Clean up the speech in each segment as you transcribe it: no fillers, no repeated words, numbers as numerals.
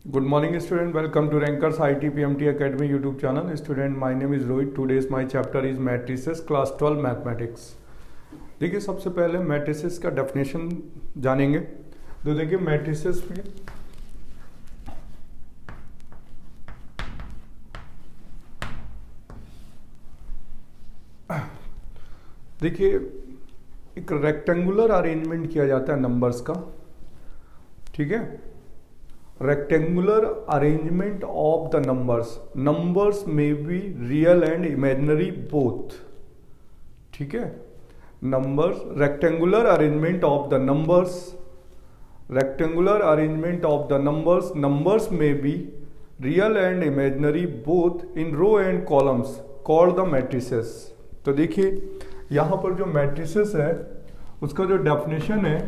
Good morning student, welcome to Rankers IT PMT Academy YouTube channel. Student, my name is Rohit. Today's my chapter is matrices class 12 mathematics. देखिए सबसे पहले matrices का definition जानेंगे। तो देखिए matrices में देखिए एक रेक्टेंगुलर अरेंजमेंट किया जाता है नंबर्स का, ठीक है। Rectangular arrangement of the numbers में be real and imaginary both, ठीक है। Numbers rectangular arrangement of the numbers में be real and imaginary both in row and columns called the matrices. तो देखिए यहां पर जो मैट्रिसेस है उसका जो डेफिनेशन है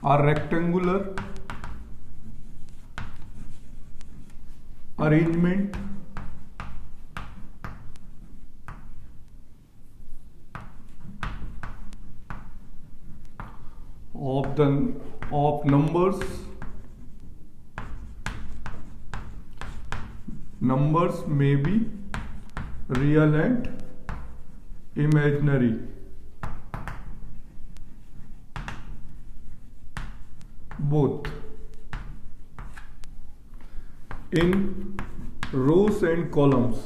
are rectangular arrangement of numbers may be real and imaginary both in rows and columns,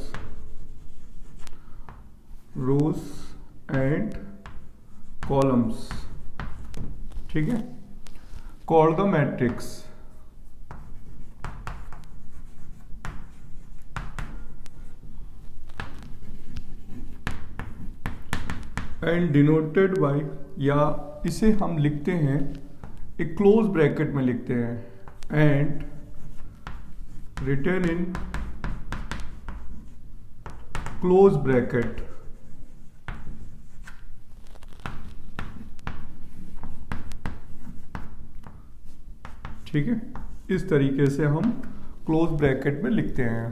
ठीक है, called the matrix and denoted by, या इसे हम लिखते हैं एक क्लोज ब्रैकेट में लिखते हैं and written in close bracket, ठीक है। इस तरीके से हम क्लोज ब्रैकेट में लिखते हैं।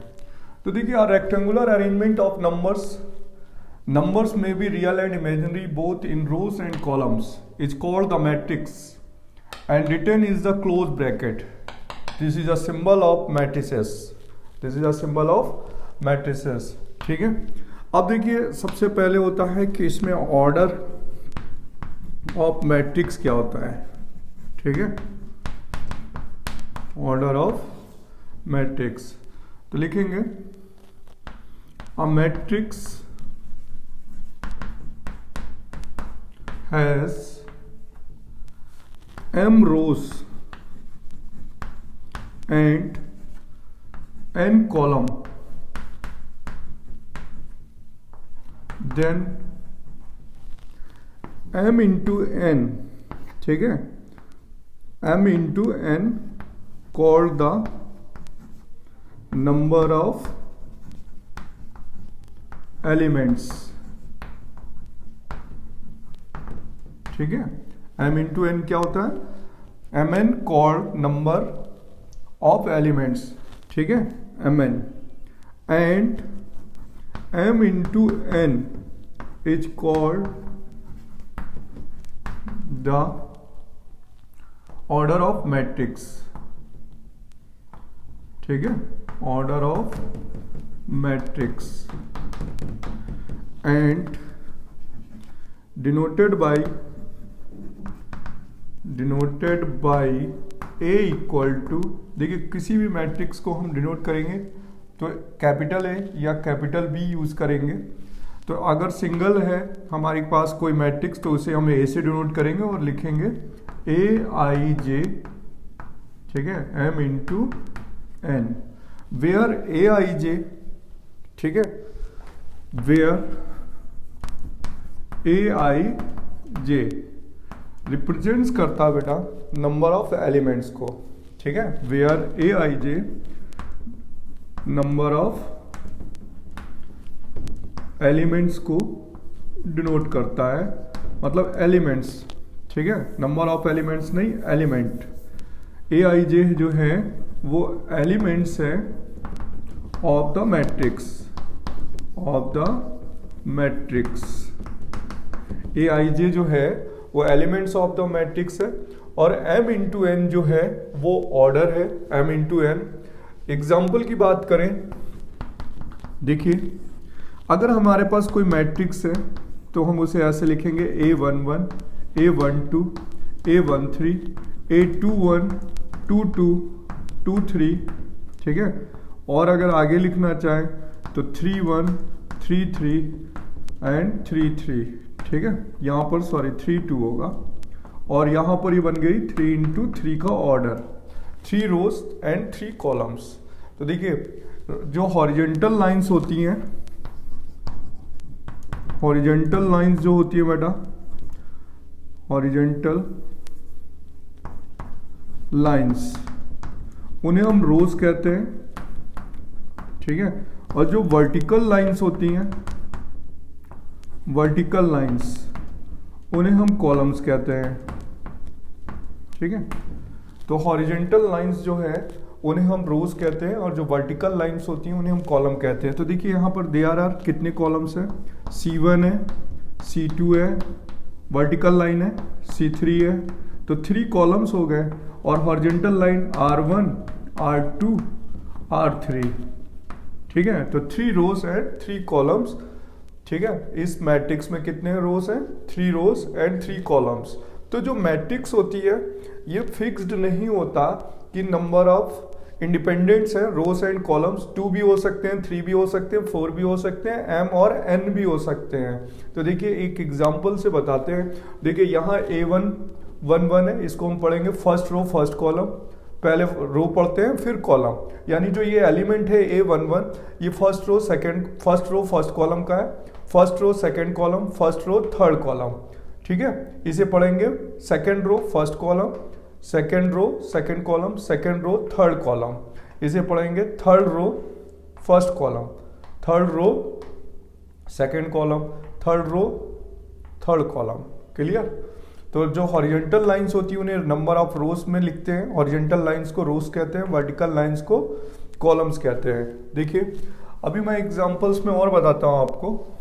तो देखिए रेक्टेंगुलर अरेंजमेंट ऑफ नंबर्स में be real and imaginary both in rows and columns is called the matrix and written is the close bracket. This is a symbol of matrices. ठीक है। अब देखिए सबसे पहले होता है कि इसमें ऑर्डर ऑफ मैट्रिक्स क्या होता है, ठीक है। ऑर्डर ऑफ मैट्रिक्स तो लिखेंगे a matrix has m rows and n column, then m into n, ठीक है, m into n called the number of elements, ठीक है। m इंटू एन क्या होता है, M N called number of elements, ठीक है, M N and m into N is called the order of matrix, ठीक है, order of matrix and denoted by A equal to, देखिए किसी भी मैट्रिक्स को हम डिनोट करेंगे तो कैपिटल ए या कैपिटल बी यूज करेंगे। तो अगर सिंगल है हमारे पास कोई मैट्रिक्स तो उसे हम ए से डिनोट करेंगे और लिखेंगे ए आई जे, ठीक है, M into N, where A I जे, ठीक है, where A I J represents करता है बेटा नंबर ऑफ एलिमेंट्स को, ठीक है, where A I J number of elements को डिनोट करता है, मतलब एलिमेंट्स, ठीक है, नंबर ऑफ एलिमेंट्स नहीं, एलिमेंट। ए आई जे जो है वो एलिमेंट्स है of the matrix, A I J जो है वो एलिमेंट्स ऑफ द मैट्रिक्स है, और m इंटू एन जो है वो ऑर्डर है, m इंटू एन। एग्जाम्पल की बात करें, देखिए अगर हमारे पास कोई मैट्रिक्स है तो हम उसे ऐसे लिखेंगे A11, A12, A13, A21, 22, 23, ठीक है। और अगर आगे लिखना चाहें तो 31, 33 एंड 33, ठीक है। यहाँ पर 32 होगा, और यहाँ पर ये बन गई 3 इंटू 3 का ऑर्डर, 3 रोज एंड 3 कॉलम्स। तो देखिए जो हॉरिजेंटल लाइंस होती हैं, हॉरिजेंटल लाइंस जो होती है बेटा, हॉरिजेंटल लाइंस, उन्हें हम रोज कहते हैं, ठीक है। और जो वर्टिकल लाइंस होती हैं, वर्टिकल लाइंस, उन्हें हम कॉलम्स कहते हैं, ठीक है। तो हॉरिजेंटल लाइंस जो है उन्हें हम रोज कहते हैं, और जो वर्टिकल लाइंस होती हैं उन्हें हम कॉलम कहते हैं। तो देखिए यहाँ पर दे आर कितने कॉलम्स हैं, C1 है, C2 है, वर्टिकल लाइन है C3 है, तो 3 कॉलम्स हो गए। और horizontal line R1, R2, R3, ठीक है। तो 3 रोज एंड 3 कॉलम्स, ठीक है। इस मैट्रिक्स में कितने रोज हैं, 3 रोज एंड 3 कॉलम्स। तो जो मैट्रिक्स होती है ये फिक्स्ड नहीं होता कि नंबर ऑफ इंडिपेंडेंट्स हैं, रोज एंड कॉलम्स 2 भी हो सकते हैं, 3 भी हो सकते हैं, 4 भी हो सकते हैं, m और n भी हो सकते हैं। तो देखिए एक एग्जांपल से बताते हैं। देखिए यहाँ A1 1 है, इसको हम पढ़ेंगे फर्स्ट रो फर्स्ट कॉलम, पहले रो पढ़ते हैं फिर कॉलम, यानी जो ये एलिमेंट है A11 ये फर्स्ट रो फर्स्ट कॉलम का है, first row second column, first row third column, ठीक है। इसे पढ़ेंगे second row first column, second row second column, second row third column. इसे पढ़ेंगे third row first column, third row second column, third row third column. Clear. तो जो horizontal lines होती है उन्हें नंबर ऑफ रोज में लिखते हैं, हॉरिजेंटल लाइंस को रोज कहते हैं, वर्टिकल लाइंस को कॉलम्स कहते हैं। देखिए अभी मैं एग्जांपल्स में और बताता हूं आपको।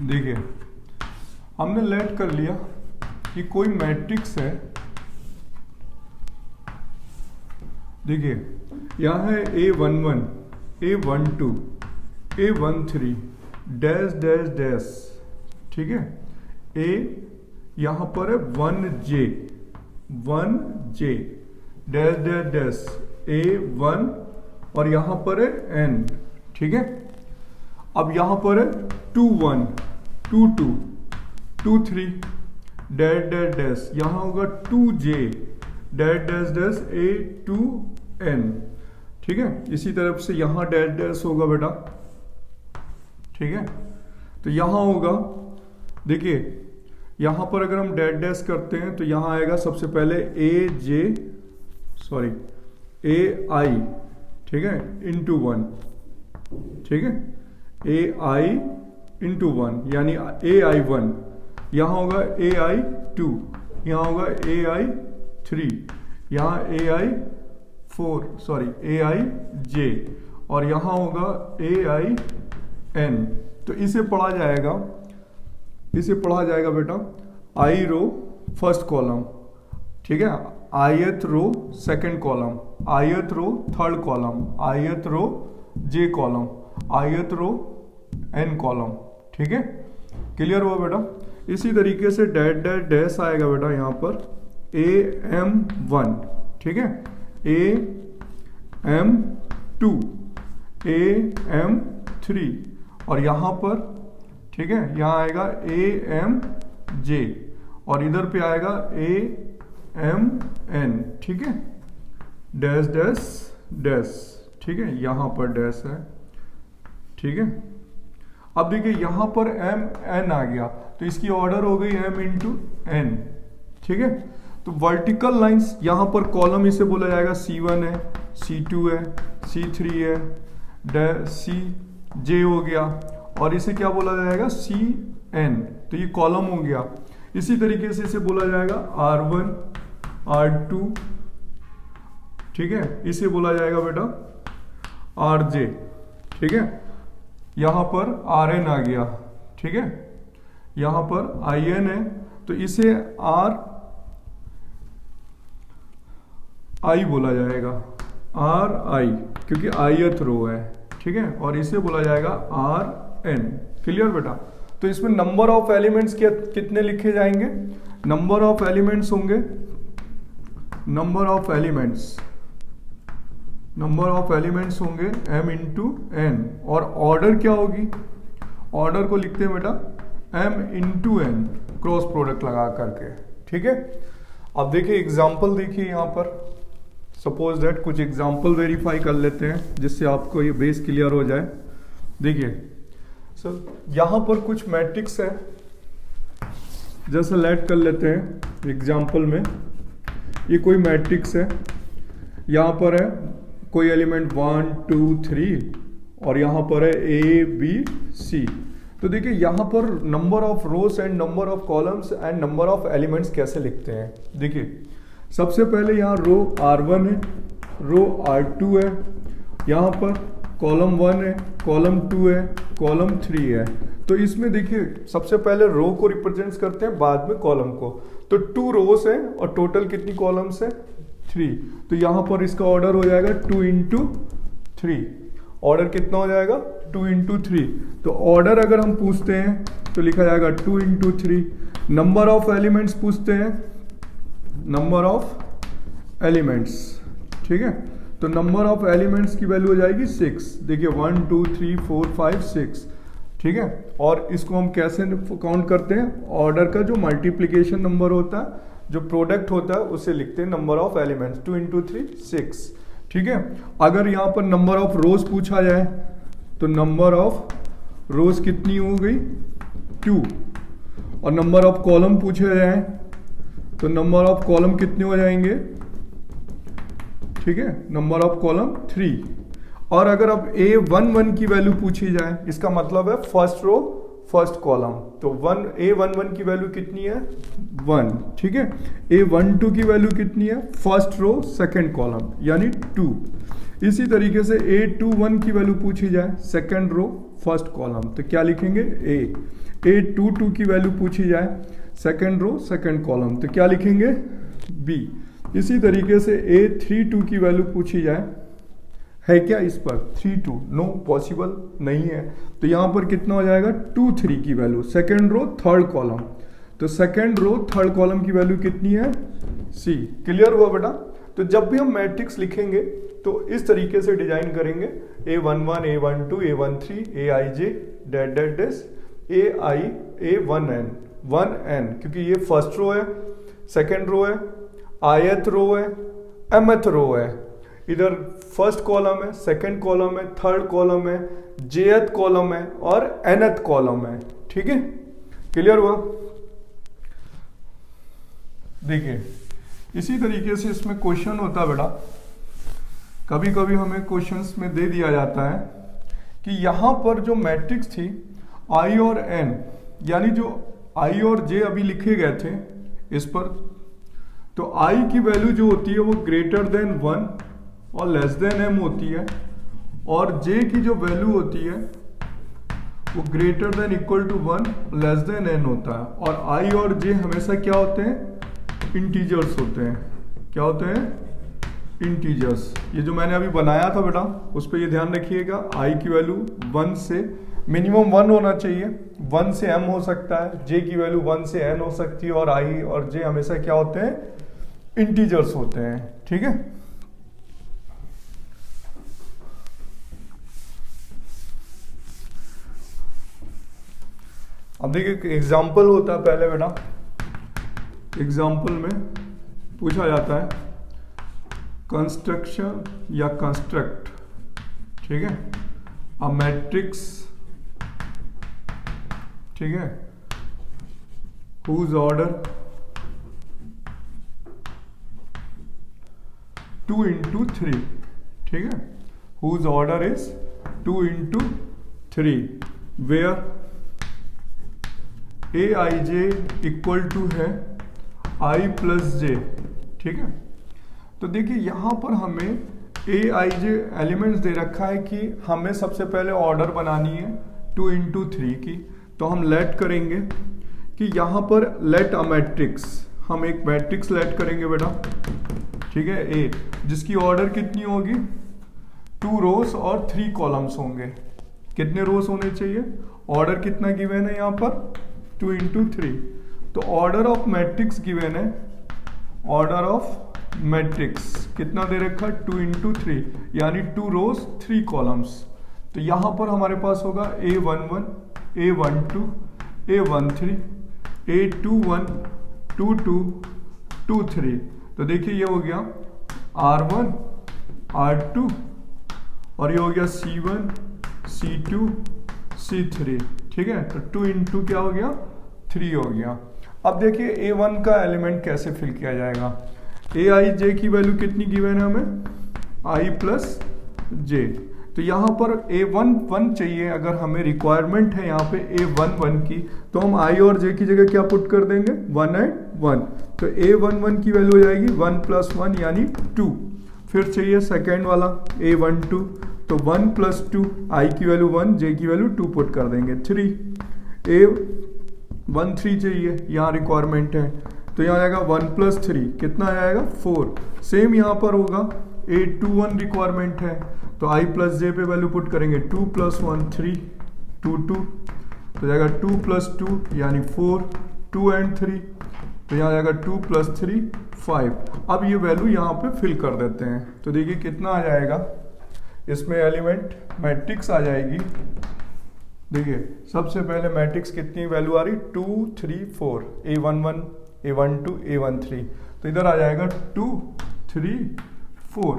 देखिए हमने लेट कर लिया कि कोई मैट्रिक्स है, देखिए यहाँ है A11, A12, A13 dash dash dash, ठीक है। A यहाँ पर है 1J dash dash dash A1, और यहाँ पर है N, ठीक है। अब यहाँ पर है 21, 22, 23 डैश डैश डैश, यहाँ होगा 2J dash dash dash A2N, ठीक है। इसी तरफ से यहाँ डैश डैश होगा बेटा, ठीक है। तो यहाँ होगा, देखिए यहाँ पर अगर हम डैश डैश करते हैं तो यहाँ आएगा सबसे पहले AI, ठीक है, इंटू 1, ठीक है, AI इंटू 1 यानी AI1, यहाँ होगा AI2, यहाँ होगा AI3, यहाँ AIJ, और यहाँ होगा AIN। तो इसे पढ़ा जाएगा बेटा I रो फर्स्ट कॉलम, ठीक है, ith row second column, ith row third column, ith row J column, ith row N column, ठीक है। क्लियर हुआ बेटा। इसी तरीके से डैश डैश डैश आएगा बेटा यहाँ पर AM1, ठीक है, AM2, AM3, और यहाँ पर, ठीक है, यहाँ आएगा AMJ, और इधर पे आएगा AMN, ठीक है, डैश डैश डैश, ठीक है, यहाँ पर डैश है, ठीक है। अब देखिए यहाँ पर MN आ गया तो इसकी ऑर्डर हो गई M इंटू N, ठीक है। तो वर्टिकल लाइंस यहाँ पर कॉलम इसे बोला जाएगा C1 है, C2 है, C3 है, CJ हो गया, और इसे क्या बोला जाएगा CN, तो ये कॉलम हो गया। इसी तरीके से इसे बोला जाएगा R1 R2, ठीक है, इसे बोला जाएगा बेटा RJ, ठीक है। यहां पर RN आ गया, ठीक है, यहां पर IN है तो इसे RI बोला जाएगा, RI, क्योंकि ith रो है, ठीक है, और इसे बोला जाएगा RN। क्लियर बेटा? तो इसमें नंबर ऑफ एलिमेंट्स कितने लिखे जाएंगे? नंबर ऑफ एलिमेंट्स होंगे, नंबर ऑफ एलिमेंट्स होंगे m इंटू n, और ऑर्डर क्या होगी? ऑर्डर को लिखते हैं बेटा m into n, cross product लगा करके, ठीक है। अब देखिए एग्जाम्पल, देखिए यहाँ पर सपोज दैट कुछ एग्जाम्पल वेरीफाई कर लेते हैं जिससे आपको ये बेस क्लियर हो जाए। देखिए सर यहाँ पर कुछ मैट्रिक्स है, जैसे लेट कर लेते हैं एग्जाम्पल में, ये कोई मैट्रिक्स है, यहाँ पर है कोई एलिमेंट 1 2 3 और यहाँ पर है A B C। तो देखिए यहाँ पर number of rows and number of columns and number of elements कैसे लिखते हैं। देखिए सबसे पहले यहाँ रो R1 है, रो R2 है, यहाँ पर कॉलम 1 है, कॉलम 2 है, कॉलम 3 है। तो इसमें देखिए सबसे पहले रो को रिप्रेजेंट करते हैं, बाद में कॉलम को। तो 2 रोज है और टोटल कितनी कॉलम्स है? 3। तो यहाँ पर इसका ऑर्डर हो जाएगा 2 इंटू 3। ऑर्डर कितना हो जाएगा? 2 इंटू 3। तो ऑर्डर अगर हम पूछते हैं तो लिखा जाएगा 2 इंटू 3। नंबर ऑफ एलिमेंट्स पूछते हैं, नंबर ऑफ एलिमेंट्स, ठीक है। तो नंबर ऑफ एलिमेंट्स की वैल्यू हो जाएगी 6। देखिए 1 2 3 4 5 6, ठीक है। और इसको हम कैसे काउंट करते हैं? ऑर्डर का जो मल्टीप्लीकेशन नंबर होता है, जो प्रोडक्ट होता है, उसे लिखते हैं नंबर ऑफ एलिमेंट्स। 2 इंटू 3 6, ठीक है। अगर यहाँ पर नंबर ऑफ रोज पूछा जाए तो नंबर ऑफ रोज कितनी हो गई? 2। और नंबर ऑफ कॉलम पूछा जाए तो नंबर ऑफ कॉलम कितने हो जाएंगे? ठीक है, नंबर ऑफ कॉलम 3। और अगर अब A11 की वैल्यू पूछी जाए, इसका मतलब है फर्स्ट रो फर्स्ट कॉलम, तो A11 की वैल्यू कितनी है? 1, ठीक है। A12 की वैल्यू कितनी है? फर्स्ट रो सेकंड कॉलम यानी 2। इसी तरीके से A21 की वैल्यू पूछी जाए, सेकंड रो फर्स्ट कॉलम, तो क्या लिखेंगे? A22 की वैल्यू पूछी जाए, सेकंड रो सेकंड कॉलम, तो क्या लिखेंगे? B। इसी तरीके से A32 की वैल्यू पूछी जाए, है क्या इस पर? 32, नो पॉसिबल नहीं है। तो यहाँ पर कितना हो जाएगा? 2 3 की value, second row third column, तो सेकंड रो थर्ड कॉलम की वैल्यू कितनी है? C। क्लियर हुआ बेटा? तो जब भी हम मैट्रिक्स लिखेंगे तो इस तरीके से डिजाइन करेंगे, A11 A12 A13 Aij that that dash AI A1n 1n, क्योंकि ये फर्स्ट रो है, सेकंड रो है, ith रो है, mth रो है। इधर फर्स्ट कॉलम है, सेकंड कॉलम है, थर्ड कॉलम है, jth कॉलम है और nth कॉलम है, ठीक है। क्लियर हुआ? देखिए इसी तरीके से इसमें क्वेश्चन होता है बेटा, कभी कभी हमें क्वेश्चंस में दे दिया जाता है कि यहां पर जो मैट्रिक्स थी I और N, यानी जो I और J अभी लिखे गए थे इस पर, तो I की वैल्यू जो होती है वो ग्रेटर देन 1 और लेस देन m होती है, और J की जो वैल्यू होती है वो greater than equal to 1 less than n होता है। और I और J हमेशा क्या होते हैं? इंटीजर्स होते हैं। क्या होते हैं? इंटीजर्स। ये जो मैंने अभी बनाया था बेटा, उस पर ये ध्यान रखिएगा, I की वैल्यू 1 से मिनिमम 1 होना चाहिए, 1 से m हो सकता है, J की वैल्यू 1 से n हो सकती है, और I और J हमेशा क्या होते हैं? इंटीजर्स होते हैं, ठीक है। अब देखिए एग्जाम्पल होता है पहले बेटा, एग्जाम्पल में पूछा जाता है कंस्ट्रक्शन या कंस्ट्रक्ट, ठीक है, अ मैट्रिक्स, ठीक है, हुज ऑर्डर 2 इंटू 3, ठीक है, whose order is 2 into 3, where A I J equal to है आई प्लस जे, ठीक है। तो देखिए यहाँ पर हमें ए आई जे एलिमेंट्स दे रखा है कि हमें सबसे पहले ऑर्डर बनानी है 2 into 3 की। तो हम लेट करेंगे कि यहाँ पर लेट अ मैट्रिक्स, हम एक मैट्रिक्स लेट करेंगे बेटा, ठीक है, ए, जिसकी ऑर्डर कितनी होगी 2 रोज और 3 कॉलम्स होंगे। कितने रोज होने चाहिए, ऑर्डर कितना गिवन है यहाँ पर 2 into 3। तो ऑर्डर ऑफ मैट्रिक्स गिवन है, ऑर्डर ऑफ मैट्रिक्स कितना दे रखा है 2 into 3, यानी 2 रोज 3 कॉलम्स। तो यहां पर हमारे पास होगा A11, A12, A13, A21, 22, 23। तो देखिए ये हो गया R1, R2 और ये हो गया C1, C2, C3, ठीक है। तो 2 into क्या हो गया 3 हो गया। अब देखिए A1 का एलिमेंट कैसे फिल किया जाएगा। ए आई जे की वैल्यू कितनी गिवन है हमें, आई प्लस जे। तो यहाँ पर A11 चाहिए, अगर हमें रिक्वायरमेंट है यहाँ पे A11 की, तो हम आई और जे की जगह क्या पुट कर देंगे 1 and 1। तो A11 की वैल्यू हो जाएगी 1 + 1 यानी 2। फिर चाहिए सेकेंड वाला A12, तो 1 + 2, आई की वैल्यू 1, जे की वैल्यू 2 पुट कर देंगे 3। A13 चाहिए, यहाँ रिक्वायरमेंट है, तो यहाँ आएगा 1 + 3, कितना आएगा 4। सेम यहाँ पर होगा A21 रिक्वायरमेंट है, तो आई प्लस जे पे वैल्यू पुट करेंगे 2 + 1 3, 2 2, तो जाएगा 2 + 2 यानी 4, 2 and 3, तो यहाँ जाएगा 2 + 3 5। अब ये वैल्यू यहाँ पे फिल कर देते हैं। तो देखिए कितना आ जाएगा, इसमें एलिमेंट मैट्रिक्स आ जाएगी। देखिए सबसे पहले मैट्रिक्स कितनी वैल्यू आ रही 2 3 4, A11, A12, A13, तो इधर आ जाएगा 2 3 4,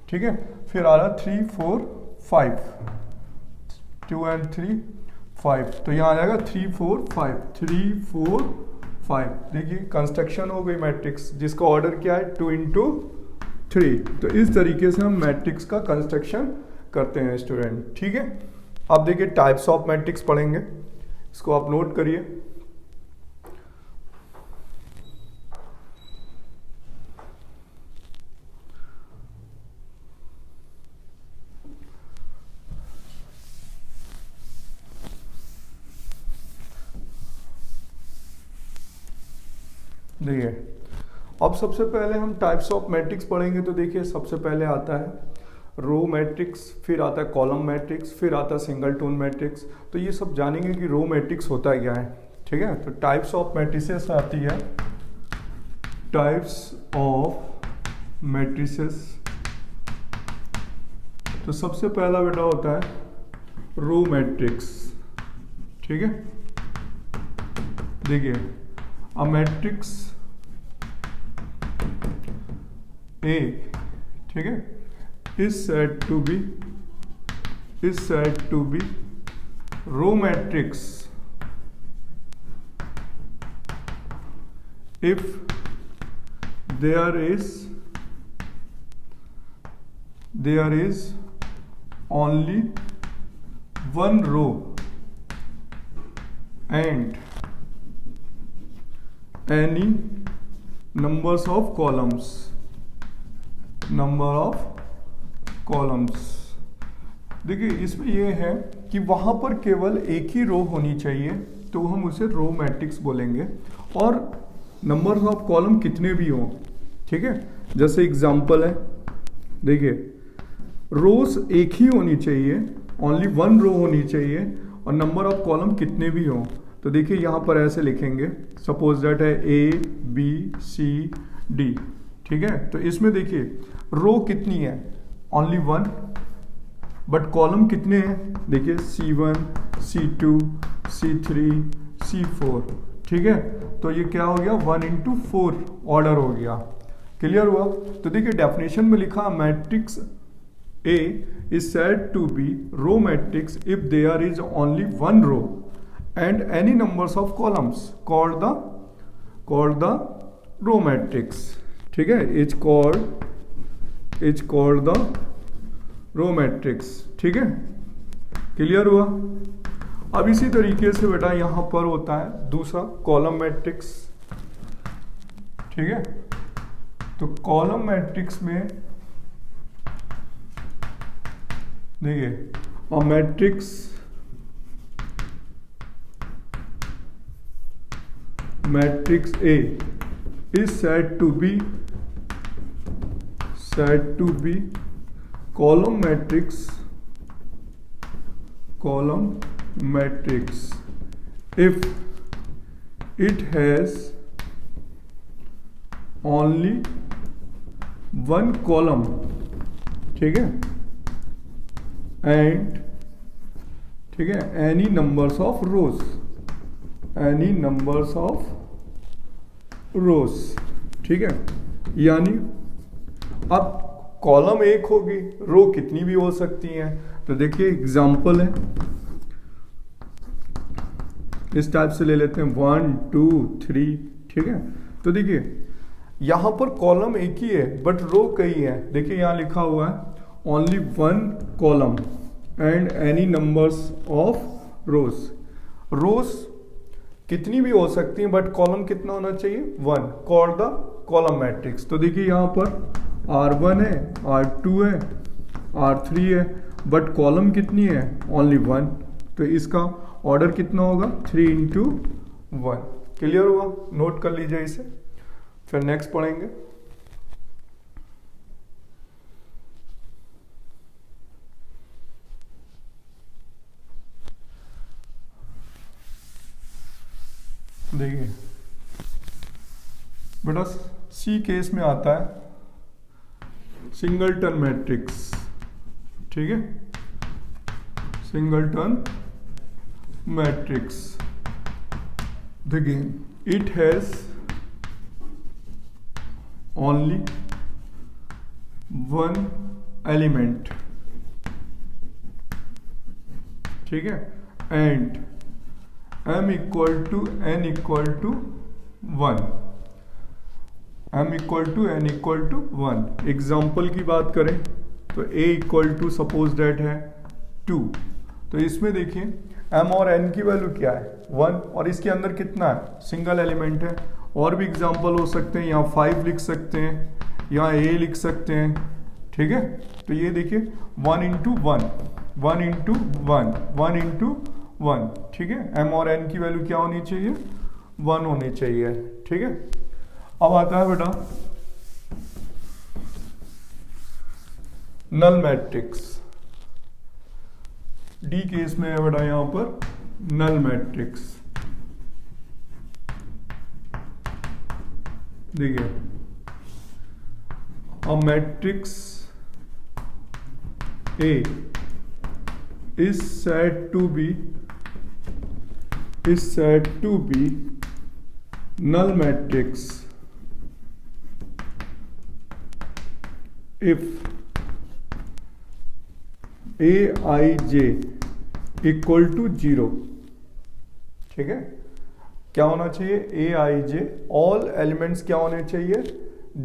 ठीक है। फिर आ रहा 3 4 5, 2 and 3 5, तो यहाँ आ जाएगा 3 4 5, 3 4 5। देखिए कंस्ट्रक्शन हो गई मैट्रिक्स, जिसका ऑर्डर क्या है 2 into 3। तो इस तरीके से हम मैट्रिक्स का कंस्ट्रक्शन करते हैं स्टूडेंट, ठीक है। अब देखिए टाइप्स ऑफ मैट्रिक्स पढ़ेंगे, इसको आप नोट करिए। देखिए अब सबसे पहले हम टाइप्स ऑफ मैट्रिक्स पढ़ेंगे। तो देखिए सबसे पहले आता है रो मैट्रिक्स, फिर आता है कॉलम मैट्रिक्स, फिर आता है सिंगल टोन मैट्रिक्स। तो ये सब जानेंगे कि रो मैट्रिक्स होता है क्या है, ठीक है। तो टाइप्स ऑफ मैट्रिसेस आती है, टाइप्स ऑफ मैट्रिसेस। तो सबसे पहला बेटा होता है रो मैट्रिक्स, ठीक है। देखिए अ मैट्रिक्स ए, ठीक है, is said to be row matrix if there is only one row and any numbers of columns, देखिए इसमें ये है कि वहां पर केवल एक ही रो होनी चाहिए, तो हम उसे रो मैट्रिक्स बोलेंगे। और नंबर ऑफ कॉलम कितने भी हों, ठीक है। जैसे एग्जांपल है, देखिए रोज एक ही होनी चाहिए, ओनली 1 रो होनी चाहिए, और नंबर ऑफ कॉलम कितने भी हों। तो देखिए यहाँ पर ऐसे लिखेंगे, सपोज दैट है ABCD, ठीक है। तो इसमें देखिए रो कितनी है, ओनली 1, बट कॉलम कितने हैं, देखिए C1, C2, C3, C4, ठीक है। तो ये क्या हो गया 1 into 4 ऑर्डर हो गया, क्लियर हुआ। तो देखिए डेफिनेशन में लिखा matrix A is said to be row matrix if there is only one row and any numbers of columns called the row matrix, ठीक है। Is called the row matrix, ठीक है, क्लियर हुआ। अब इसी तरीके से बेटा यहां पर होता है दूसरा कॉलम मैट्रिक्स, ठीक है। तो कॉलम मैट्रिक्स में देखिए, a matrix A is said to be column matrix if it has only one column, ठीक है, एंड ठीक है एनी नंबर्स ऑफ रोज, ठीक है। यानी अब कॉलम एक होगी, रो कितनी भी हो सकती हैं। तो देखिए एग्जांपल है, इस टाइप से ले लेते हैं 1 2 3, ठीक है। तो देखिए यहां पर कॉलम एक ही है बट रो कई है। देखिए यहां लिखा हुआ है only one column and any numbers of रोज कितनी भी हो सकती हैं बट कॉलम कितना होना चाहिए, 1, कॉल्ड द कॉलम मैट्रिक्स। तो देखिए यहाँ पर R1 है, R2 है, R3 है, बट कॉलम कितनी है, ओनली 1। तो इसका ऑर्डर कितना होगा, 3 into 1। क्लियर हुआ, नोट कर लीजिए इसे, फिर नेक्स्ट पढ़ेंगे। देखिए बेटा सी केस में आता है सिंगलटन मैट्रिक्स, ठीक है, सिंगलटन मैट्रिक्स। देखिए it has only one element, ठीक है, and m equal to n equal to 1, m equal to n equal to 1। Example की बात करें तो a equal to suppose date है 2। तो इसमें देखिए m और n की वैल्यू क्या है, 1, और इसके अंदर कितना है, सिंगल एलिमेंट है। और भी एग्जाम्पल हो सकते हैं, यहाँ 5 लिख सकते हैं, यहाँ a लिख सकते हैं, ठीक है। तो ये देखिए 1 into 1, 1 into 1, 1 into 1, ठीक है। m और n की वैल्यू क्या होनी चाहिए, 1 होनी चाहिए, ठीक है। अब आता है बेटा नल मैट्रिक्स, डी केस में है बेटा यहां पर नल मैट्रिक्स। देखिए अ matrix A is said to be null matrix if Aij equal to 0, ठीक है। क्या होना चाहिए, Aij ऑल एलिमेंट्स क्या होने चाहिए,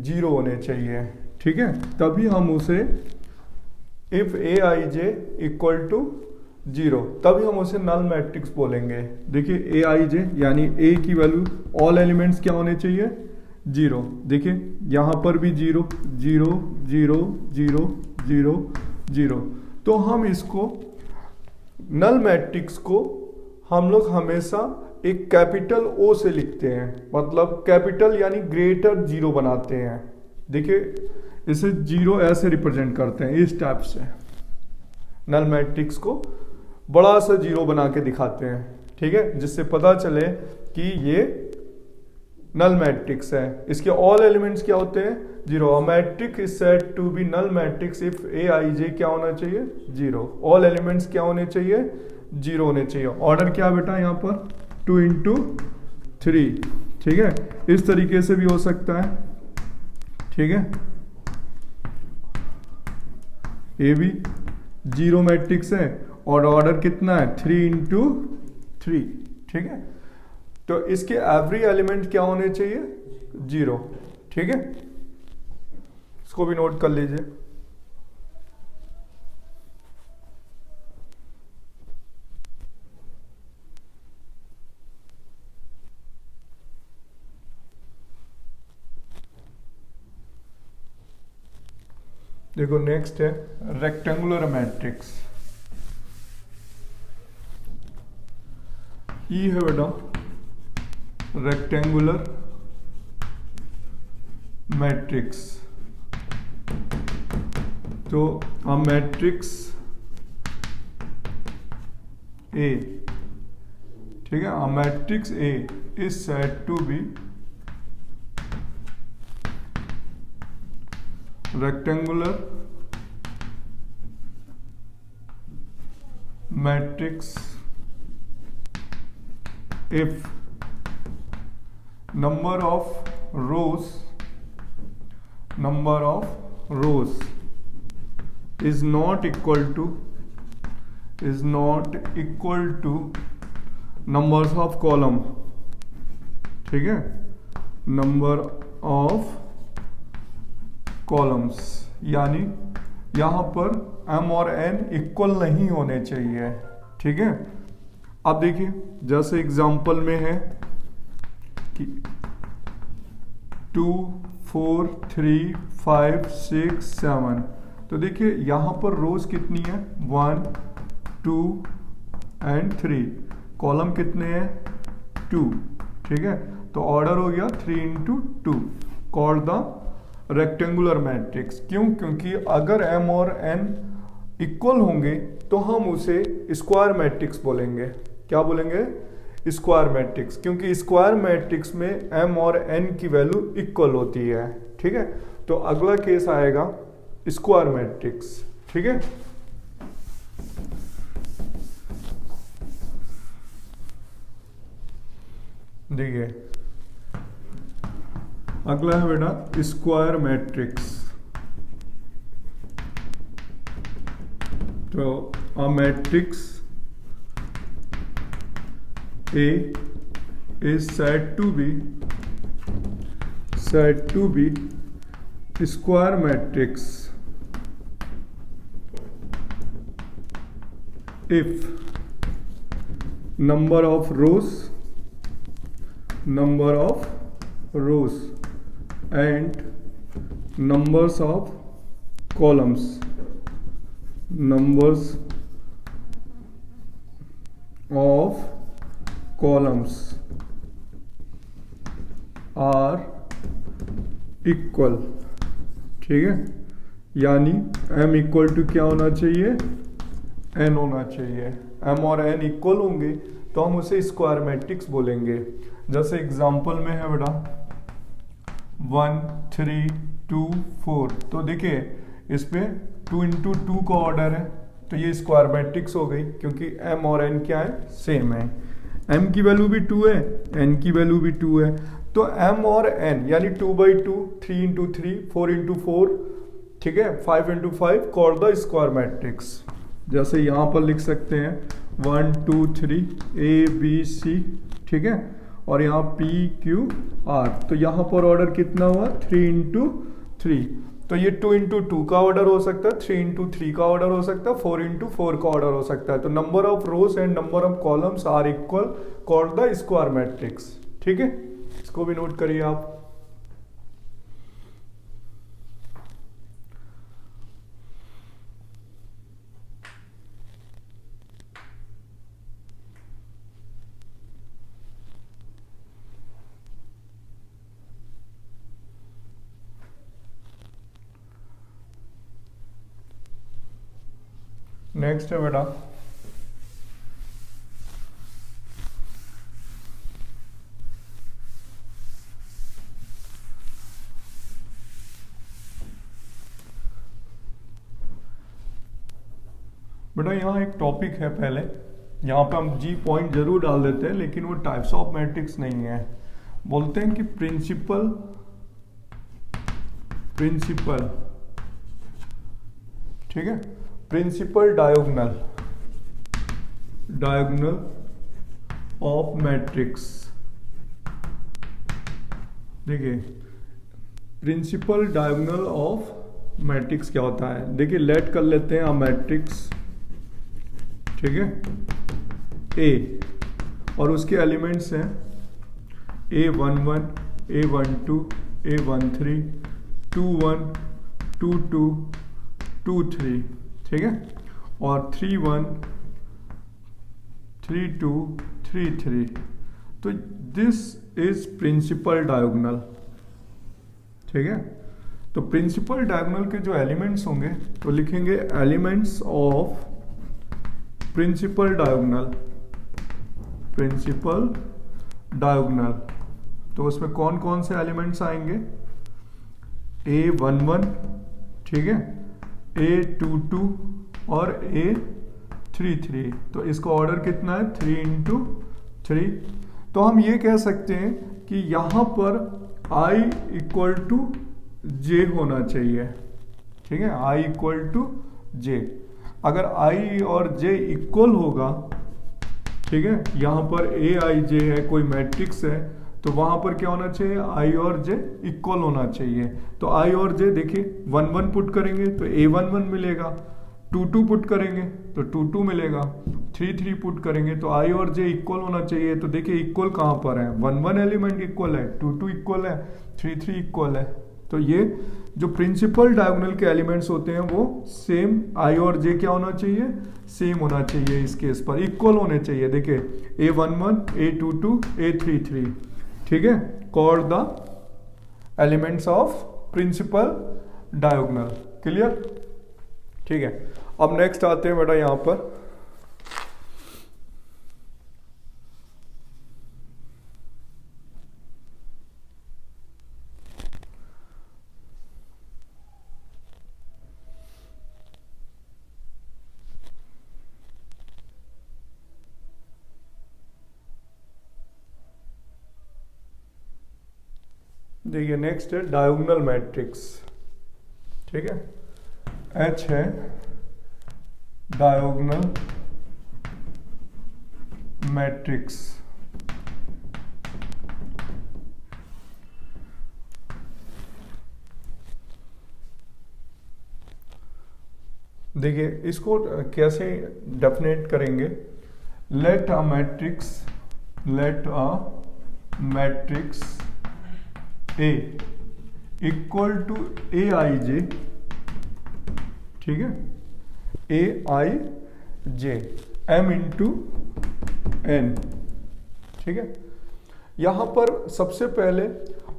0 होने चाहिए, ठीक है। तभी हम उसे इफ Aij इक्वल टू 0 तभी हम उसे नल मैट्रिक्स बोलेंगे। देखिए Aij यानी A की वैल्यू ऑल एलिमेंट्स क्या होने चाहिए, 0। देखिए यहां पर भी 0 0 0 0 0 0। तो हम इसको नल मैट्रिक्स को हम लोग हमेशा एक कैपिटल O से लिखते हैं, मतलब कैपिटल यानी ग्रेटर 0 बनाते हैं। देखिए इसे 0 ऐसे रिप्रेजेंट करते हैं, इस टाइप से नल मैट्रिक्स को बड़ा सा 0 बना के दिखाते हैं, ठीक है, जिससे पता चले कि ये नल मैट्रिक्स है। इसके ऑल एलिमेंट्स क्या होते हैं, 0। Matrix is said to be null matrix if Aij क्या होना चाहिए, 0। ऑल एलिमेंट्स क्या होने चाहिए, 0 होने चाहिए। ऑर्डर क्या बेटा यहाँ पर 2 into 3, ठीक है। इस तरीके से भी हो सकता है, ठीक है। ये भी 0 मैट्रिक्स है और ऑर्डर कितना है, 3 into 3, ठीक है। तो इसके एवरी एलिमेंट क्या होने चाहिए, 0, ठीक है। इसको भी नोट कर लीजिए। देखो नेक्स्ट है रेक्टेंगुलर मैट्रिक्स। ई है बेटा रेक्टेंगुलर मैट्रिक्स। तो a मैट्रिक्स A, ठीक है, a matrix A is said to be rectangular matrix if number of rows is not equal to numbers of column, ठीक है, नंबर ऑफ कॉलम्स, यानी यहां पर m और n इक्वल नहीं होने चाहिए, ठीक है। अब देखिए जैसे एग्जांपल में है कि 2 4 3 5 6 7, तो देखिए यहां पर रोज कितनी है 1 2 एंड 3, कॉलम कितने हैं 2, ठीक है। तो ऑर्डर हो गया 3 into 2 called the rectangular matrix. क्यों? क्योंकि अगर m और n इक्वल होंगे तो हम उसे स्क्वायर मैट्रिक्स बोलेंगे। क्या बोलेंगे? स्क्वायर मैट्रिक्स, क्योंकि स्क्वायर मैट्रिक्स में m और n की वैल्यू इक्वल होती है, ठीक है। तो अगला केस आएगा स्क्वायर मैट्रिक्स, ठीक है। देखिए अगला है बेटा स्क्वायर मैट्रिक्स। तो a matrix A is said to be square matrix if number of rows and numbers of columns are equal, ठीक है। यानी m इक्वल टू क्या होना चाहिए n होना चाहिए। m और n इक्वल होंगे तो हम उसे स्क्वायर मैट्रिक्स बोलेंगे। जैसे एग्जांपल में है बेटा 1 3 2 4, तो देखिए इसमें 2 into 2 का ऑर्डर है, तो ये स्क्वायर मैट्रिक्स हो गई, क्योंकि m और n क्या है सेम है। m की वैल्यू भी 2 है, n की वैल्यू भी 2 है, तो m और n यानी 2/2 3 into 3 4 into 4, ठीक है, 5 into 5 called the square matrix. जैसे यहाँ पर लिख सकते हैं 1 2 3 A B C, ठीक है, और यहाँ P Q R, तो यहाँ पर ऑर्डर कितना हुआ 3 into 3, तो ये 2 into 2 का ऑर्डर हो सकता है, 3 into 3 का ऑर्डर हो सकता है, 4 into 4 का ऑर्डर हो सकता है। तो number of rows and number of columns are equal called the square matrix, ठीक है। इसको भी नोट करिए आप। नेक्स्ट है बेटा यहाँ एक टॉपिक है, पहले यहाँ पे हम जी पॉइंट जरूर डाल देते हैं, लेकिन वो टाइप्स ऑफ मैट्रिक्स नहीं है। बोलते हैं कि प्रिंसिपल, ठीक है, प्रिंसिपल डायगोनल ऑफ मैट्रिक्स। देखिए प्रिंसिपल डायगोनल ऑफ मैट्रिक्स क्या होता है। देखिए लेट कर लेते हैं मैट्रिक्स, ठीक है, ए और उसके एलिमेंट्स हैं A11 A12 A13 21 22 2 3, ठीक है, और 3 1 3 2 3 3। तो दिस इज प्रिंसिपल डायगोनल, ठीक है। तो प्रिंसिपल डायगोनल के जो एलिमेंट्स होंगे तो लिखेंगे elements of principal diagonal, principal diagonal. तो उसमें कौन कौन से एलिमेंट्स आएंगे, A11, ठीक है, A22 और A33। तो इसका ऑर्डर कितना है, 3 × 3। तो हम ये कह सकते हैं कि यहां पर I = J होना चाहिए, ठीक है, I = J। अगर I और J इक्वल होगा, ठीक है, यहां पर AIJ है, कोई मैट्रिक्स है, तो वहां पर क्या होना चाहिए, I और J इक्वल होना चाहिए। तो I और J देखिए 1 1 पुट करेंगे तो A11 मिलेगा, 2 2 पुट करेंगे तो 2 2 मिलेगा, 3 3 पुट करेंगे तो I और J इक्वल होना चाहिए। तो देखिए इक्वल कहां पर है, 1 1 एलिमेंट इक्वल है, 2 2 इक्वल है, 3 3 इक्वल है। तो ये जो प्रिंसिपल डायगोनल के एलिमेंट्स होते हैं वो सेम, I और J क्या होना चाहिए, सेम होना चाहिए, इस केस पर इक्वल होने चाहिए। देखिए A11 A22 A33, ठीक है, called the elements of principal diagonal. Clear, ठीक है। अब नेक्स्ट आते हैं बेटा यहां पर देखिए, नेक्स्ट है डायगोनल मैट्रिक्स, ठीक है, H है डायगोनल मैट्रिक्स। देखिए इसको कैसे डेफिनेट करेंगे, let a matrix A equal to AIJ, ठीक है, AIJ M × N, ठीक है। यहां पर सबसे पहले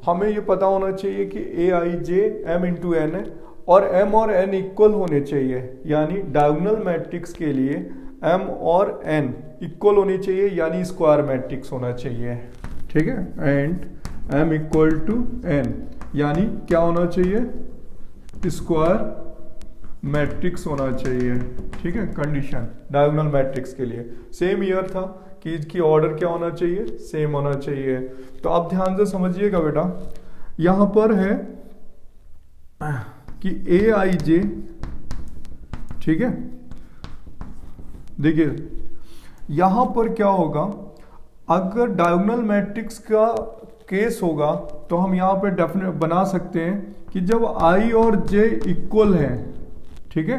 हमें ये पता होना चाहिए कि AIJ M × N है और M और N इक्वल होने चाहिए, यानी डायगोनल मैट्रिक्स के लिए M और N इक्वल होनी चाहिए, यानी स्क्वायर मैट्रिक्स होना चाहिए, ठीक है। एंड M = N यानी क्या होना चाहिए, स्क्वायर मैट्रिक्स होना चाहिए, ठीक है। कंडीशन डायगोनल मैट्रिक्स के लिए सेम ईयर था कि इसकी ऑर्डर क्या होना चाहिए, सेम होना चाहिए। तो आप ध्यान से समझिएगा बेटा, यहां पर है कि AIJ, ठीक है, देखिए यहां पर क्या होगा, अगर डायगोनल मैट्रिक्स का केस होगा तो हम यहां पे डेफिनेट बना सकते हैं कि जब I और J इक्वल है, ठीक है,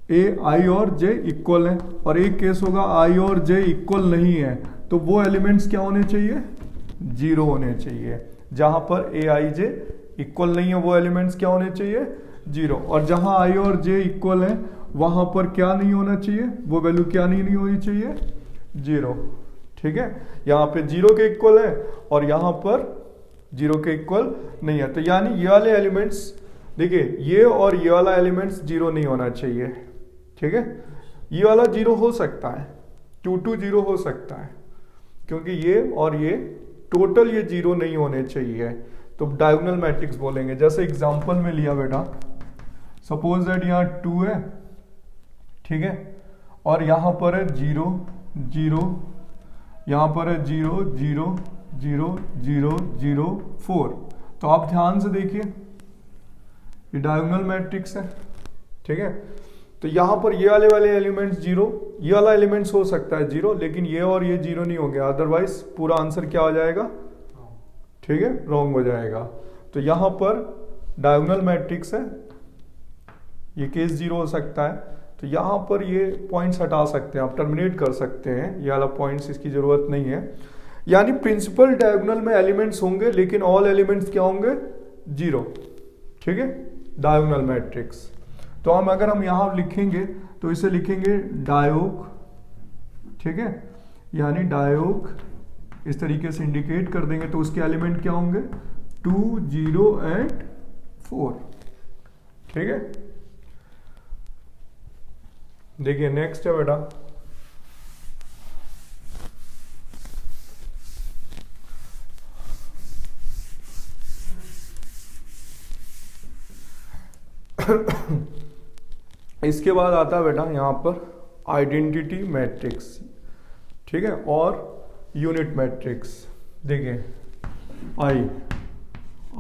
I और J इक्वल है, और एक केस होगा I और J इक्वल नहीं है, तो वो एलिमेंट्स क्या होने चाहिए, 0 होने चाहिए। जहां पर AIJ इक्वल नहीं है वो एलिमेंट्स क्या होने चाहिए, 0। और जहां I और J इक्वल है वहां पर क्या नहीं होना चाहिए, वो वैल्यू क्या नहीं होनी चाहिए, 0, ठीक है। यहाँ पे 0 के इक्वल है और यहाँ पर 0 के इक्वल नहीं है, तो यानी ये वाले एलिमेंट्स, देखिए ये और ये वाला एलिमेंट्स 0 नहीं होना चाहिए, ठीक है। ये वाला 0 हो सकता है, 2 2 0 हो सकता है, क्योंकि ये और ये टोटल ये 0 नहीं होने चाहिए, तो डायगोनल मैट्रिक्स बोलेंगे। जैसे एग्जांपल में लिया बेटा, सपोज दैट यहाँ 2 है, ठीक है, और यहाँ पर है 0 0, यहाँ पर है 0 0 0 0 0 4। तो आप ध्यान से देखिए ये डायगोनल मैट्रिक्स है, ठीक है। तो यहाँ पर ये वाले एलिमेंट्स 0, ये वाला एलिमेंट्स हो सकता है 0, लेकिन ये और ये 0 नहीं होंगे, अदरवाइज पूरा आंसर क्या हो जाएगा, ठीक है, रॉन्ग हो जाएगा। तो यहाँ पर डायगोनल मैट्रिक्स है, ये केस 0 हो सकता है, तो यहाँ पर ये पॉइंट्स हटा सकते हैं, आप टर्मिनेट कर सकते हैं, ये वाला पॉइंट्स इसकी जरूरत नहीं है। यानी प्रिंसिपल डायगोनल में एलिमेंट्स होंगे लेकिन ऑल एलिमेंट्स क्या होंगे, 0, ठीक है, डायगोनल मैट्रिक्स। तो अगर हम यहाँ लिखेंगे तो इसे लिखेंगे डायोग, ठीक है, यानी डायोग इस तरीके से इंडिकेट कर देंगे। तो उसके एलिमेंट क्या होंगे 2, 0 एंड 4, ठीक है। देखिए नेक्स्ट है बेटा इसके बाद आता है बेटा यहाँ पर आइडेंटिटी मैट्रिक्स, ठीक है, और यूनिट मैट्रिक्स। देखिए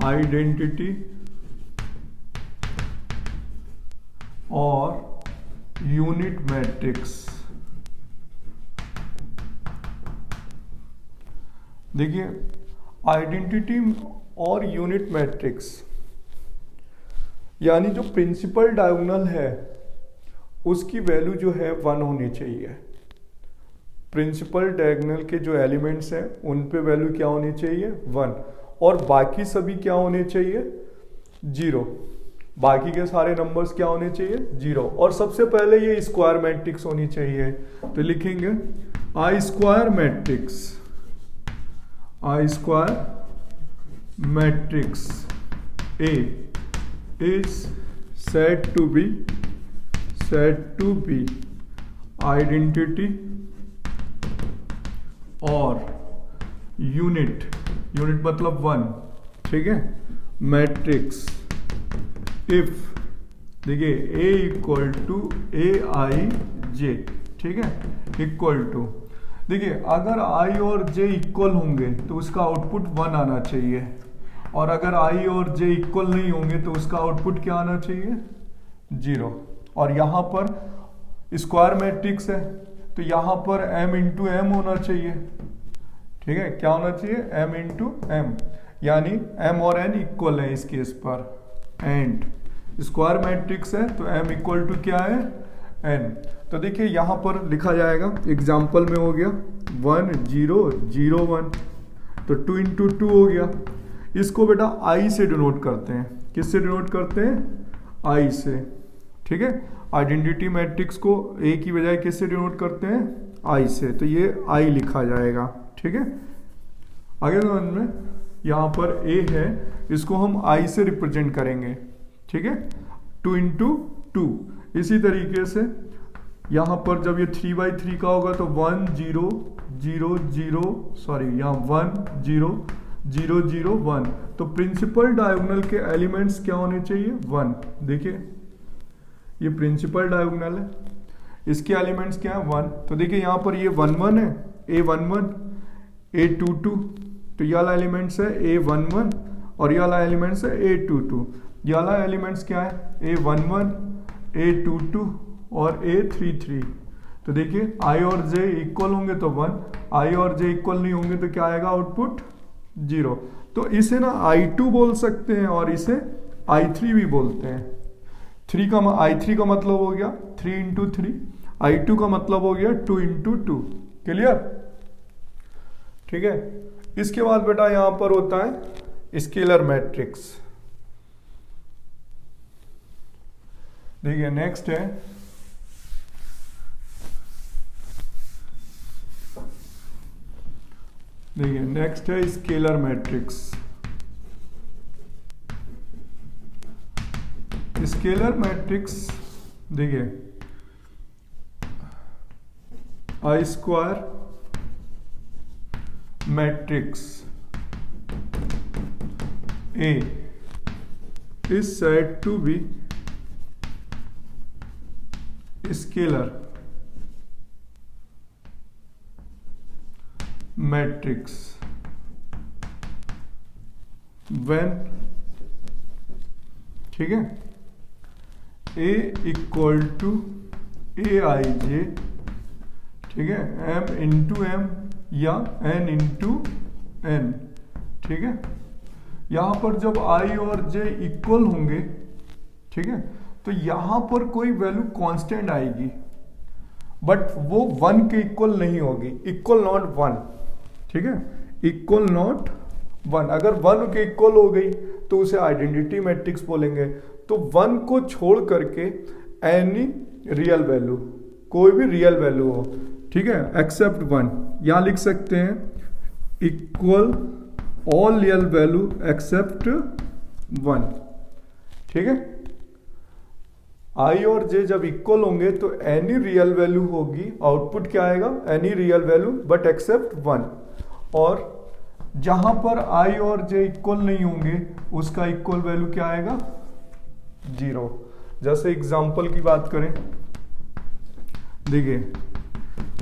आइडेंटिटी और यूनिट मैट्रिक्स। देखिए आइडेंटिटी और यूनिट मैट्रिक्स यानी जो प्रिंसिपल डायगोनल है उसकी वैल्यू जो है 1 होनी चाहिए। प्रिंसिपल डायगोनल के जो एलिमेंट्स हैं उन पे वैल्यू क्या होनी चाहिए 1, और बाकी सभी क्या होने चाहिए 0। बाकी के सारे नंबर्स क्या होने चाहिए 0, और सबसे पहले ये स्क्वायर मैट्रिक्स होनी चाहिए। तो लिखेंगे I square matrix A is said to be identity और यूनिट मतलब 1, ठीक है, मैट्रिक्स इफ देखिए A इक्वल टू AIJ, ठीक है, इक्वल टू देखिए अगर I और J इक्वल होंगे तो उसका आउटपुट 1 आना चाहिए, और अगर I और J इक्वल नहीं होंगे तो उसका आउटपुट क्या आना चाहिए 0। और यहाँ पर स्क्वायर मैट्रिक्स है तो यहाँ पर m इंटू एम होना चाहिए, ठीक है, क्या होना चाहिए m इंटू एम, यानी m और n इक्वल है इस केस पर। एंड स्क्वायर मैट्रिक्स है तो m इक्वल टू क्या है n। तो देखिए यहाँ पर लिखा जाएगा, एग्जाम्पल में हो गया 1 0 0 1, तो 2 इंटू 2 हो गया। इसको बेटा I से डिनोट करते हैं, किससे डिनोट करते हैं I से, ठीक है। आइडेंटिटी मैट्रिक्स को A की बजाय किससे डिनोट करते हैं I से, तो ये I लिखा जाएगा, ठीक है। आगे समझ में, यहाँ पर A है, इसको हम I से रिप्रेजेंट करेंगे, ठीक है, 2 इंटू 2। इसी तरीके से यहाँ पर जब ये 3/3 का होगा तो 1 0 0 0 सॉरी यहाँ 1 0 0 0 1, तो प्रिंसिपल डायगोनल के एलिमेंट्स क्या होने चाहिए 1। देखिए ये प्रिंसिपल डायगोनल है, इसके एलिमेंट्स क्या है 1। तो देखिए यहाँ पर ये 1 1 है, A11 A22, तो ये वाला एलिमेंट्स है A11 और ये वाला एलिमेंट्स है A22। ये वाला एलिमेंट्स क्या है A11 A22 और A33। तो देखिए I और J इक्वल होंगे तो 1, I और J इक्वल नहीं होंगे तो क्या आएगा आउटपुट 0। तो इसे ना I2 बोल सकते हैं और इसे I3 भी बोलते हैं। I3 का मतलब हो गया 3 इंटू 3, I2 का मतलब हो गया 2 इंटू 2। क्लियर, ठीक है। इसके बाद बेटा यहां पर होता है स्केलर मैट्रिक्स। देखिए नेक्स्ट है स्केलर मैट्रिक्स। स्केलर मैट्रिक्स देखिए I square matrix A is said to be scalar matrix when, ठीक है, A इक्वल टू AIJ, ठीक है, M इंटू एम या N इंटू N, ठीक है। यहां पर जब I और J इक्वल होंगे, ठीक है, तो यहां पर कोई वैल्यू कांस्टेंट आएगी बट वो 1 के इक्वल नहीं होगी, इक्वल नॉट 1, ठीक है, इक्वल नॉट 1। अगर 1 के इक्वल हो गई तो उसे आइडेंटिटी मैट्रिक्स बोलेंगे। तो 1 को छोड़ करके एनी रियल वैल्यू, कोई भी रियल वैल्यू हो, ठीक है, एक्सेप्ट 1, यहां लिख सकते हैं equal all real value except 1, ठीक है। आई और जे जब इक्वल होंगे तो एनी रियल वैल्यू होगी, आउटपुट क्या आएगा, any real value but except 1। और जहां पर आई और जे इक्वल नहीं होंगे उसका इक्वल वैल्यू क्या आएगा, 0। जैसे एग्जांपल की बात करें, देखिए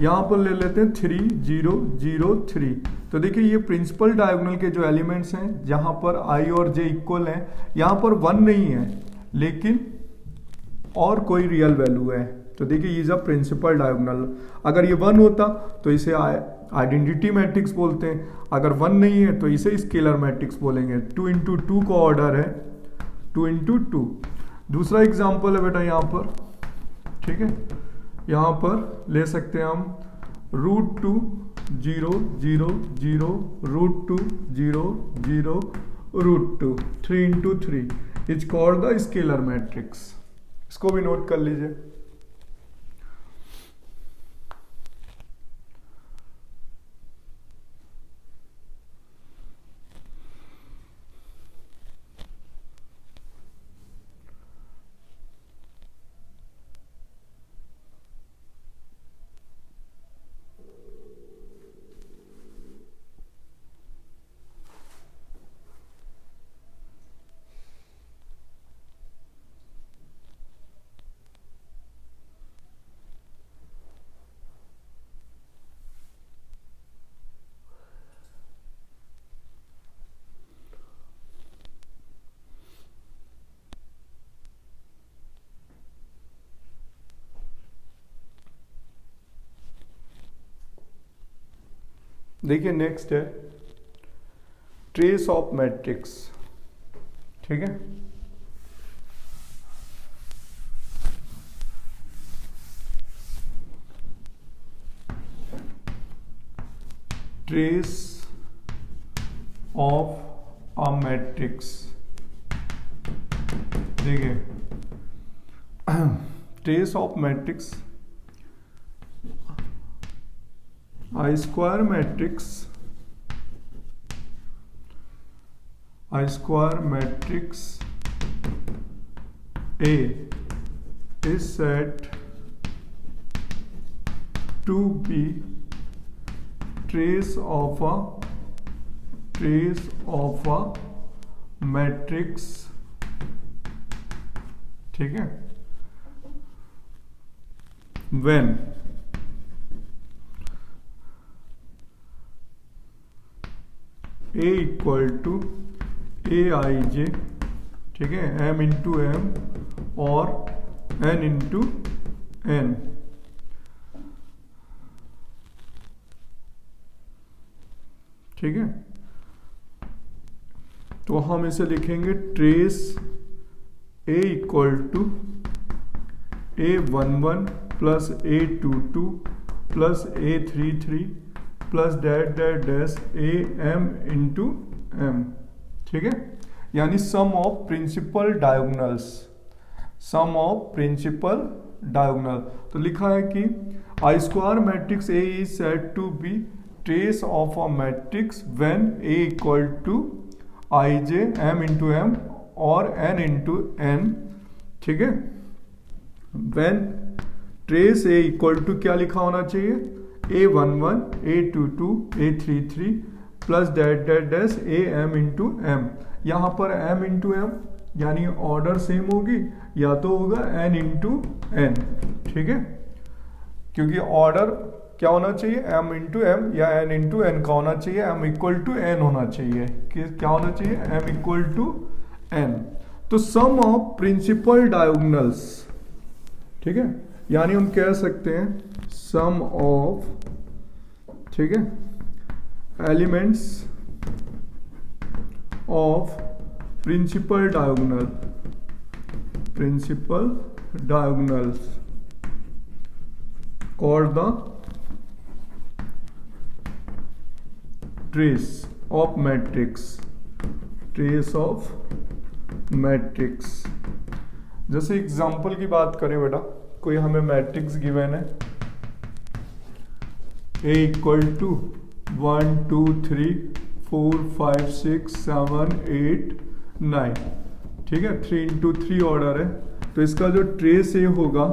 यहां पर ले लेते हैं 3 0 0 3। तो देखिए ये प्रिंसिपल डायगोनल के जो एलिमेंट्स हैं जहां पर आई और जे इक्वल हैं, यहां पर 1 नहीं है लेकिन और कोई रियल वैल्यू है, तो देखिए ये इज अ प्रिंसिपल डायगोनल। अगर ये 1 होता तो इसे आइडेंटिटी मैट्रिक्स बोलते हैं, अगर 1 नहीं है तो इसे स्केलर मैट्रिक्स बोलेंगे। 2 इंटू 2 का ऑर्डर है 2 इंटू 2। दूसरा एग्जाम्पल है बेटा यहाँ पर, ठीक है, यहाँ पर ले सकते हैं हम √2 0 0 0 √2 0 0 √2 3 into 3 is called the scalar matrix. इसको भी नोट कर लीजिए। देखिए नेक्स्ट है ट्रेस ऑफ मैट्रिक्स, ठीक है। ट्रेस ऑफ अ मैट्रिक्स, देखिए trace of matrix, I square matrix A is said to be trace of a matrix, ठीक है, when A equal to Aij, ठीक है, M इंटू M और N into N, ठीक है। तो हम इसे लिखेंगे trace A equal to A11 plus A22 plus A33 plus dash A M into M, ठीक है, यानी सम ऑफ प्रिंसिपल डायगोनल। तो लिखा है कि I square matrix A is said to be trace of a matrix when A equal to I J M into M और N into N, ठीक है। When trace A equal to क्या लिखा होना चाहिए, A11 A22 A33 plus dash A M into M. यहाँ पर m into M यानी ऑर्डर सेम होगी, या तो होगा n इंटू एन, ठीक है, क्योंकि ऑर्डर क्या होना चाहिए, m इंटू एम या n इंटू एन का होना चाहिए, m इक्वल टू n होना चाहिए, क्या होना चाहिए, m इक्वल टू n। तो सम ऑफ प्रिंसिपल डायगोनल्स, ठीक है, यानी हम कह सकते हैं सम ऑफ, ठीक है, elements of principal diagonals called the trace of matrix trace of matrix. जैसे एग्जांपल की बात करें बेटा, कोई हमें मैट्रिक्स गिवन है A इक्वल टू 1 2 3 4 5 6 7 8 9, ठीक है, 3 into 3 ऑर्डर है। तो इसका जो ट्रेस A होगा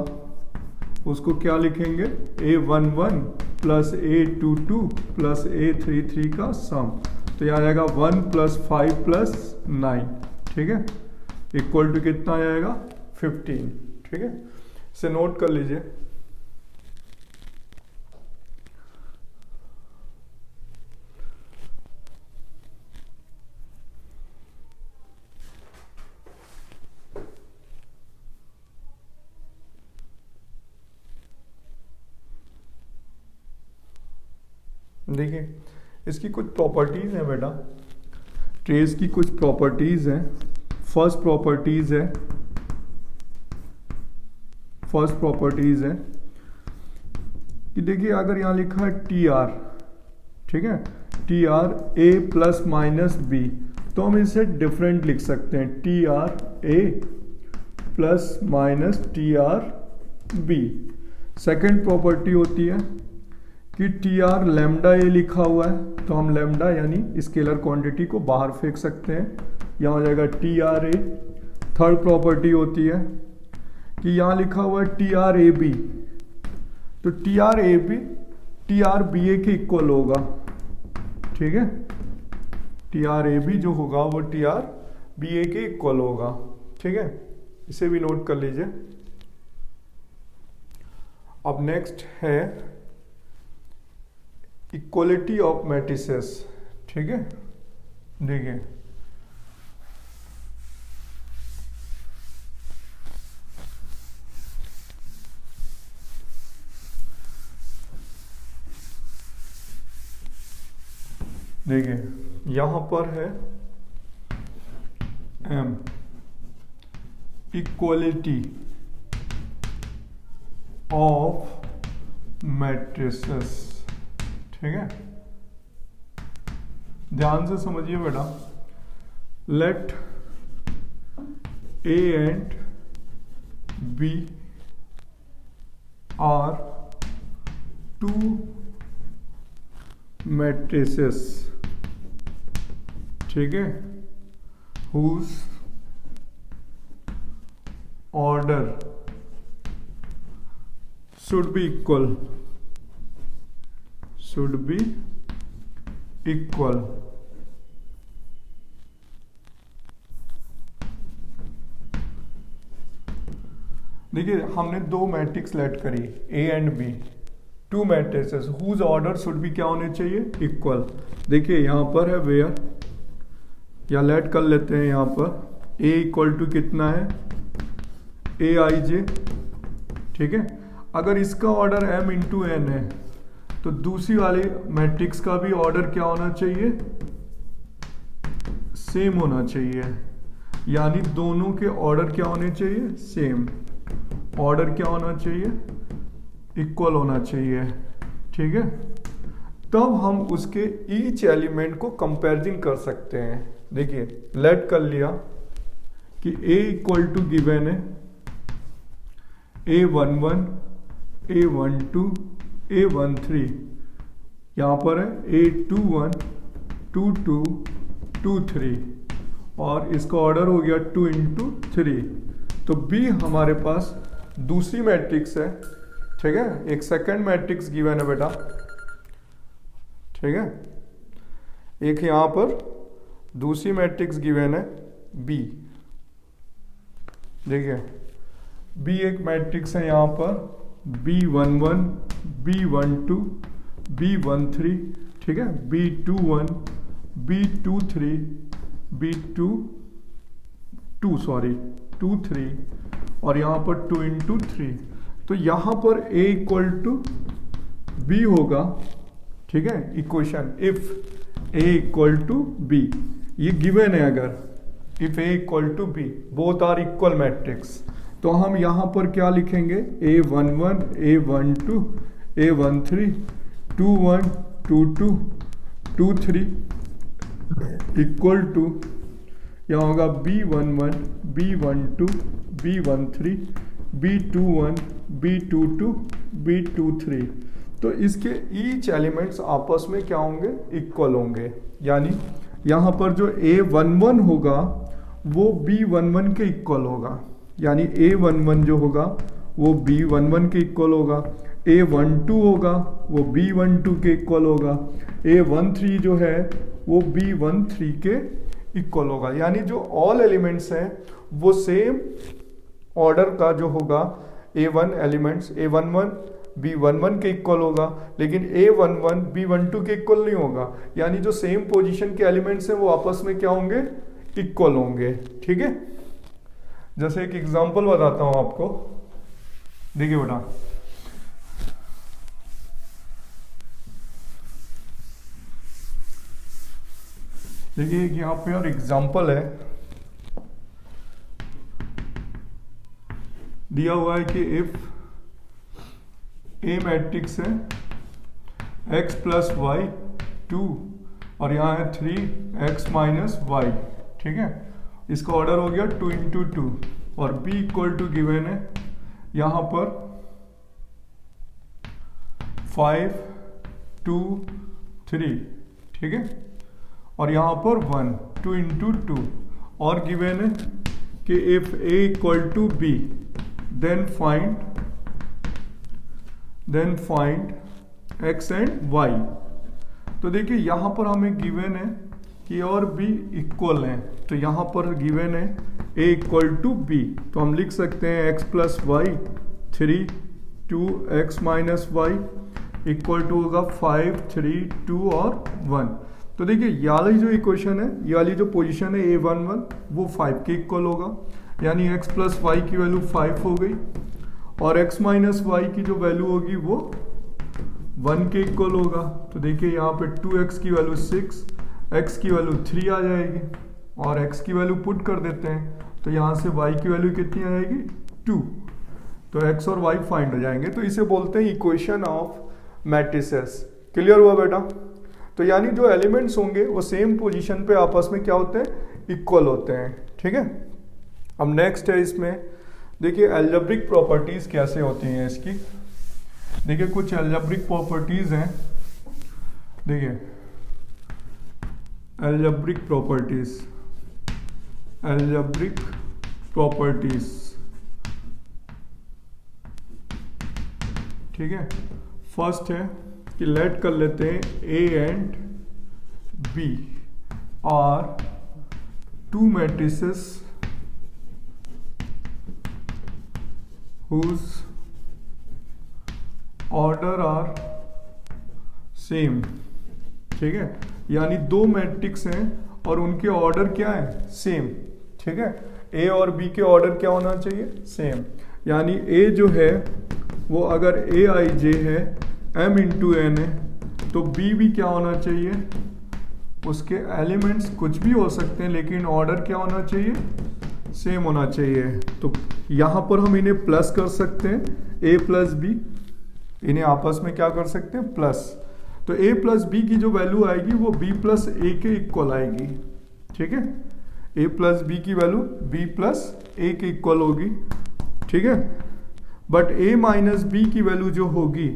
उसको क्या लिखेंगे, A11 plus A22 plus A33 का सम। तो यहाँ आएगा 1 प्लस 5 प्लस 9, ठीक है, इक्वल टू कितना आ जाएगा 15, ठीक है। इसे नोट कर लीजिए। देखिए इसकी कुछ प्रॉपर्टीज हैं बेटा, ट्रेस की कुछ प्रॉपर्टीज हैं। फर्स्ट प्रॉपर्टीज है कि देखिए अगर यहाँ लिखा है टी आर, ठीक है, T R A plus minus B, तो हम इसे डिफरेंट लिख सकते हैं, T R A plus minus T R B. Second property होती है कि टी आर लेमडा ए लिखा हुआ है तो हम लेमडा यानी स्केलर क्वांटिटी को बाहर फेंक सकते हैं, यहाँ हो जाएगा T R A. Third property होती है कि यहाँ लिखा हुआ है टी आर ए बी, तो T R A B T R B A के इक्वल होगा, ठीक है, टी आर ए बी जो होगा वो टी आर बी ए के इक्वल होगा, ठीक है, इसे भी नोट कर लीजिए। अब नेक्स्ट है इक्वलिटी ऑफ मैट्रिसेस, ठीक है। देखिए यहां पर है M इक्वलिटी ऑफ मैट्रिसेस, ठीक है, ध्यान से समझिए बेटा। Let A and B are two matrices, ठीक है, whose order should be equal, देखिए हमने दो मैट्रिक्स लेट करी A and B, two matrices whose order should be क्या होने चाहिए, इक्वल। देखिए यहां पर है वेयर, या लेट कर लेते हैं यहाँ पर A इक्वल टू कितना है, ए आई जे, ठीक है। अगर इसका ऑर्डर M इंटू एन है तो दूसरी वाली मैट्रिक्स का भी ऑर्डर क्या होना चाहिए, सेम होना चाहिए, यानी दोनों के ऑर्डर क्या होने चाहिए, सेम। ऑर्डर क्या होना चाहिए, इक्वल होना चाहिए, ठीक है। तब हम उसके ईच एलिमेंट को कंपैरिजन कर सकते हैं। देखिए लेट कर लिया कि A इक्वल टू गिवन है A11 A12 A13, यहाँ पर है A21 22 23 और इसका ऑर्डर हो गया 2 into 3। तो B हमारे पास दूसरी मैट्रिक्स है, ठीक है, एक सेकंड मैट्रिक्स गिवन है बेटा, ठीक है, एक यहाँ पर दूसरी मैट्रिक्स गिवन है B। देखिए B एक मैट्रिक्स है यहाँ पर B11 B12 B13, ठीक है, B21 B23 23 और यहाँ पर 2 into 3। तो यहाँ पर A इक्वल टू B होगा, ठीक है, equation if A equal to B, ये गिवन है। अगर if A equal to B both are equal matrix, तो हम यहाँ पर क्या लिखेंगे, A11 A12 A13 21 22 23 equal to यहाँ होगा B11, B12, B13, B21, B22, B23। तो इसके ईच एलिमेंट्स आपस में क्या होंगे, इक्वल होंगे। यानी यहाँ पर जो A11 होगा वो B11 के इक्वल होगा, यानी A11 जो होगा वो B11 के इक्वल होगा। A12 होगा वो B12 के इक्वल होगा। A13 जो है वो B13 के इक्वल होगा। यानी जो ऑल एलिमेंट्स हैं वो सेम ऑर्डर का जो होगा A1 एलिमेंट्स A11 B11 के इक्वल होगा, लेकिन A11 B12 के इक्वल नहीं होगा। यानी जो सेम पोजीशन के एलिमेंट्स हैं वो आपस में क्या होंगे, इक्वल होंगे। ठीक है, जैसे एक एग्जांपल बताता हूं आपको, देखिए बेटा, देखिए यहाँ पे और एग्जांपल है दिया हुआ है कि इफ ए मैट्रिक्स है x प्लस वाई 2 और यहाँ है 3x माइनस वाई। ठीक है, इसका ऑर्डर हो गया 2 इंटू 2 और b इक्वल टू गिवन है यहाँ पर 5 2 3। ठीक है, और यहाँ पर 1 2 इंटू 2 और गिवन है कि if a equal to b then find x and y। तो देखिए यहाँ पर हमें गिवन है कि और b इक्वल है, तो यहाँ पर गिवन है a इक्वल टू b, तो हम लिख सकते हैं x plus Y 3 2x minus Y equal to होगा 5 3 2 और 1। तो देखिए ये वाली जो इक्वेशन है, ये वाली जो पोजीशन है A11 वो 5 के इक्वल होगा, यानी x प्लस वाई की वैल्यू 5 हो गई और x माइनस वाई की जो वैल्यू होगी वो 1 के इक्वल होगा। तो देखिए यहाँ पे 2x की वैल्यू 6, x की वैल्यू 3 आ जाएगी और x की वैल्यू पुट कर देते हैं, तो यहाँ से y की वैल्यू कितनी आ जाएगी 2, तो x और y फाइंड हो जाएंगे। तो इसे बोलते हैं इक्वेशन ऑफ मैट्रिसेस। क्लियर हुआ बेटा? तो यानी जो एलिमेंट्स होंगे वो सेम पोजीशन पे आपस में क्या होते हैं, इक्वल होते हैं। ठीक है, अब नेक्स्ट है इसमें देखिए अलजेब्रिक प्रॉपर्टीज कैसे होती हैं इसकी। देखिए कुछ अलजेब्रिक प्रॉपर्टीज हैं, देखिए अलजेब्रिक प्रॉपर्टीज। ठीक है, फर्स्ट है कि लेट कर लेते हैं A and B are two matrices whose order are same. ठीक है, यानी दो मैट्रिक्स हैं और उनके ऑर्डर क्या है, सेम। ठीक है, A और B के ऑर्डर क्या होना चाहिए, सेम। यानी A जो है वो अगर Aij है m इंटू n है तो B भी क्या होना चाहिए, उसके एलिमेंट्स कुछ भी हो सकते हैं लेकिन ऑर्डर क्या होना चाहिए, सेम होना चाहिए। तो यहाँ पर हम इन्हें प्लस कर सकते हैं, A प्लस बी, इन्हें आपस में क्या कर सकते हैं, प्लस। तो A प्लस बी की जो वैल्यू आएगी वो B प्लस A के इक्वल आएगी। ठीक है, A प्लस बी की वैल्यू B प्लस A के इक्वल होगी। ठीक है, बट A माइनस बी की वैल्यू जो होगी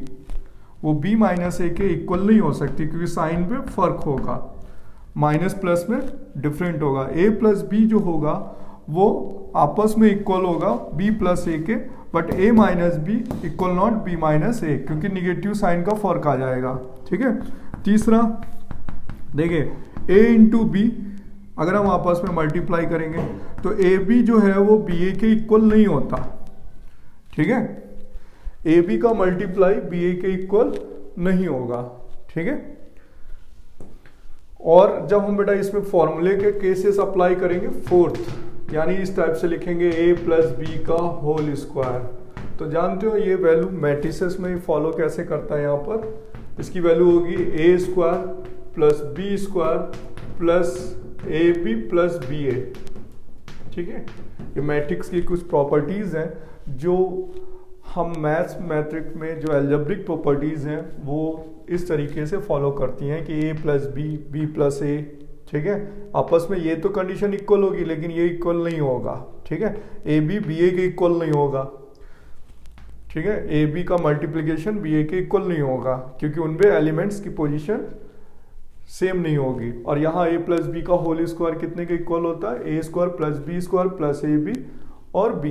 वो B माइनस A के इक्वल नहीं हो सकती क्योंकि साइन पे फर्क होगा, माइनस प्लस में डिफरेंट होगा। A प्लस बी जो होगा वो आपस में इक्वल होगा B प्लस A के, but A minus B equal not B minus A, क्योंकि निगेटिव साइन का फर्क आ जाएगा। ठीक है, तीसरा देखिए A इंटू बी अगर हम आपस में मल्टीप्लाई करेंगे तो ए बी जो है वो बी ए के इक्वल नहीं होता। ठीक है, ए बी का मल्टीप्लाई बी ए के इक्वल नहीं होगा। ठीक है, और जब हम बेटा इसमें फॉर्मूले के केसेस अप्लाई करेंगे फोर्थ, यानी इस टाइप से लिखेंगे ए प्लस बी का होल स्क्वायर, तो जानते हो ये वैल्यू मैट्रिसेस में फॉलो कैसे करता है। यहाँ पर इसकी वैल्यू होगी A square plus B square plus A B plus B A. ठीक है, ये मैट्रिक्स की कुछ प्रॉपर्टीज हैं जो हम मैथ्स मैट्रिक्स में जो अलजेब्रिक प्रॉपर्टीज हैं वो इस तरीके से फॉलो करती हैं कि ए प्लस बी, बी प्लस ए। ठीक है, आपस में ये तो कंडीशन इक्वल होगी लेकिन ये इक्वल नहीं होगा। ठीक है, ए बी बी ए के इक्वल नहीं होगा। ठीक है, ए बी का मल्टीप्लीकेशन बी ए के इक्वल नहीं होगा क्योंकि उनपे एलिमेंट्स की पोजीशन सेम नहीं होगी। और यहाँ ए प्लस बी का होल स्क्वायर कितने के इक्वल होता है, A square plus B square plus A B और बी।